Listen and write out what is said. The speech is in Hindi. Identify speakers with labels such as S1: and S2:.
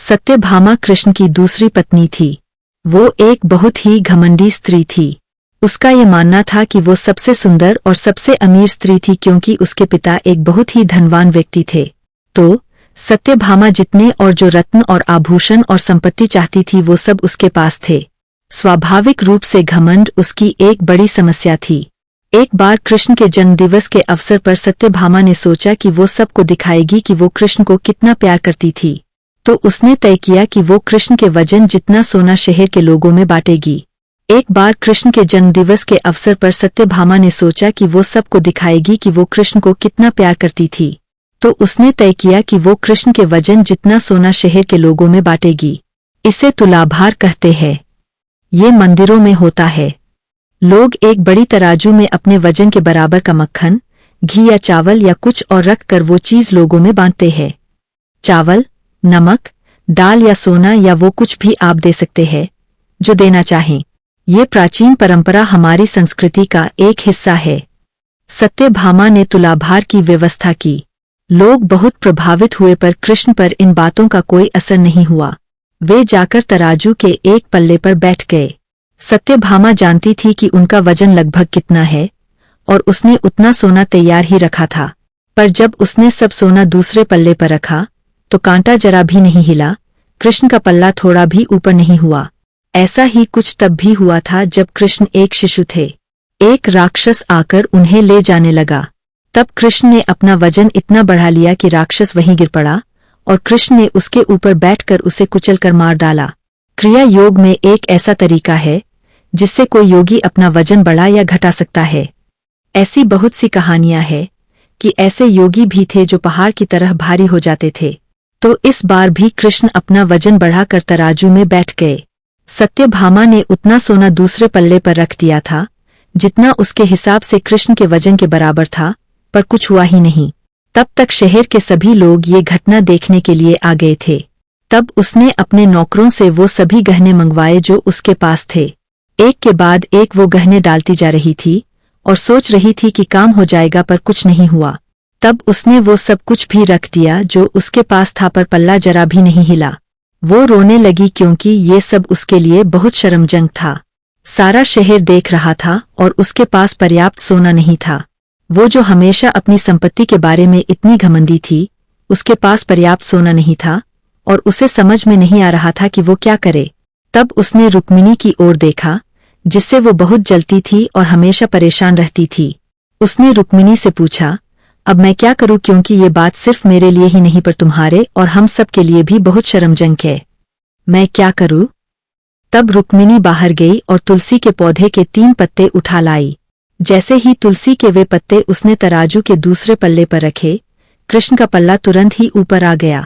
S1: सत्यभामा कृष्ण की दूसरी पत्नी थी। वो एक बहुत ही घमंडी स्त्री थी। उसका ये मानना था कि वो सबसे सुंदर और सबसे अमीर स्त्री थी क्योंकि उसके पिता एक बहुत ही धनवान व्यक्ति थे। तो सत्यभामा जितने और जो रत्न और आभूषण और संपत्ति चाहती थी वो सब उसके पास थे। स्वाभाविक रूप से घमंड उसकी एक बड़ी समस्या थी। एक बार कृष्ण के जन्मदिवस के अवसर पर सत्यभामा ने सोचा कि वो सबको दिखाएगी कि वो कृष्ण को कितना प्यार करती थी। तो उसने तय किया कि वो कृष्ण के वजन जितना सोना शहर के लोगों में बांटेगी। एक बार कृष्ण के जन्मदिवस के अवसर पर सत्यभामा ने सोचा कि वो सबको दिखाएगी कि वो कृष्ण को कितना प्यार करती थी। तो उसने तय किया कि वो कृष्ण के वजन जितना सोना शहर के लोगों में बांटेगी। इसे तुलाभार कहते हैं। ये मंदिरों में होता है। लोग एक बड़ी तराजू में अपने वजन के बराबर का मक्खन, घी या चावल या कुछ और रख कर वो चीज लोगों में बांटते हैं। चावल, नमक, दाल या सोना या वो कुछ भी आप दे सकते हैं जो देना चाहें। ये प्राचीन परंपरा हमारी संस्कृति का एक हिस्सा है। सत्यभामा ने तुलाभार की व्यवस्था की। लोग बहुत प्रभावित हुए पर कृष्ण पर इन बातों का कोई असर नहीं हुआ। वे जाकर तराजू के एक पल्ले पर बैठ गए। सत्यभामा जानती थी कि उनका वजन लगभग कितना है और उसने उतना सोना तैयार ही रखा था। पर जब उसने सब सोना दूसरे पल्ले पर रखा तो कांटा जरा भी नहीं हिला। कृष्ण का पल्ला थोड़ा भी ऊपर नहीं हुआ। ऐसा ही कुछ तब भी हुआ था जब कृष्ण एक शिशु थे। एक राक्षस आकर उन्हें ले जाने लगा। तब कृष्ण ने अपना वजन इतना बढ़ा लिया कि राक्षस वहीं गिर पड़ा और कृष्ण ने उसके ऊपर बैठकर उसे कुचलकर मार डाला। क्रिया योग में एक ऐसा तरीका है जिससे कोई योगी अपना वजन बढ़ा या घटा सकता है। ऐसी बहुत सी कहानियां हैं कि ऐसे योगी भी थे जो पहाड़ की तरह भारी हो जाते थे। तो इस बार भी कृष्ण अपना वजन बढ़ाकर तराजू में बैठ गए। सत्यभामा ने उतना सोना दूसरे पल्ले पर रख दिया था जितना उसके हिसाब से कृष्ण के वजन के बराबर था, पर कुछ हुआ ही नहीं। तब तक शहर के सभी लोग ये घटना देखने के लिए आ गए थे। तब उसने अपने नौकरों से वो सभी गहने मंगवाए जो उसके पास थे। एक के बाद एक वो गहने डालती जा रही थी और सोच रही थी कि काम हो जाएगा, पर कुछ नहीं हुआ। तब उसने वो सब कुछ भी रख दिया जो उसके पास था, पर पल्ला जरा भी नहीं हिला। वो रोने लगी क्योंकि ये सब उसके लिए बहुत शर्मजनक था। सारा शहर देख रहा था और उसके पास पर्याप्त सोना नहीं था। वो जो हमेशा अपनी संपत्ति के बारे में इतनी घमंडी थी, उसके पास पर्याप्त सोना नहीं था और उसे समझ में नहीं आ रहा था कि वो क्या करे। तब उसने रुक्मिणी की ओर देखा जिससे वो बहुत जलती थी और हमेशा परेशान रहती थी। उसने रुक्मिणी से पूछा, अब मैं क्या करूं क्योंकि ये बात सिर्फ मेरे लिए ही नहीं पर तुम्हारे और हम सब के लिए भी बहुत शर्मजनक है। मैं क्या करूं? तब रुक्मिणी बाहर गई और तुलसी के पौधे के 3 पत्ते उठा लाई। जैसे ही तुलसी के वे पत्ते उसने तराजू के दूसरे पल्ले पर रखे, कृष्ण का पल्ला तुरंत ही ऊपर आ गया।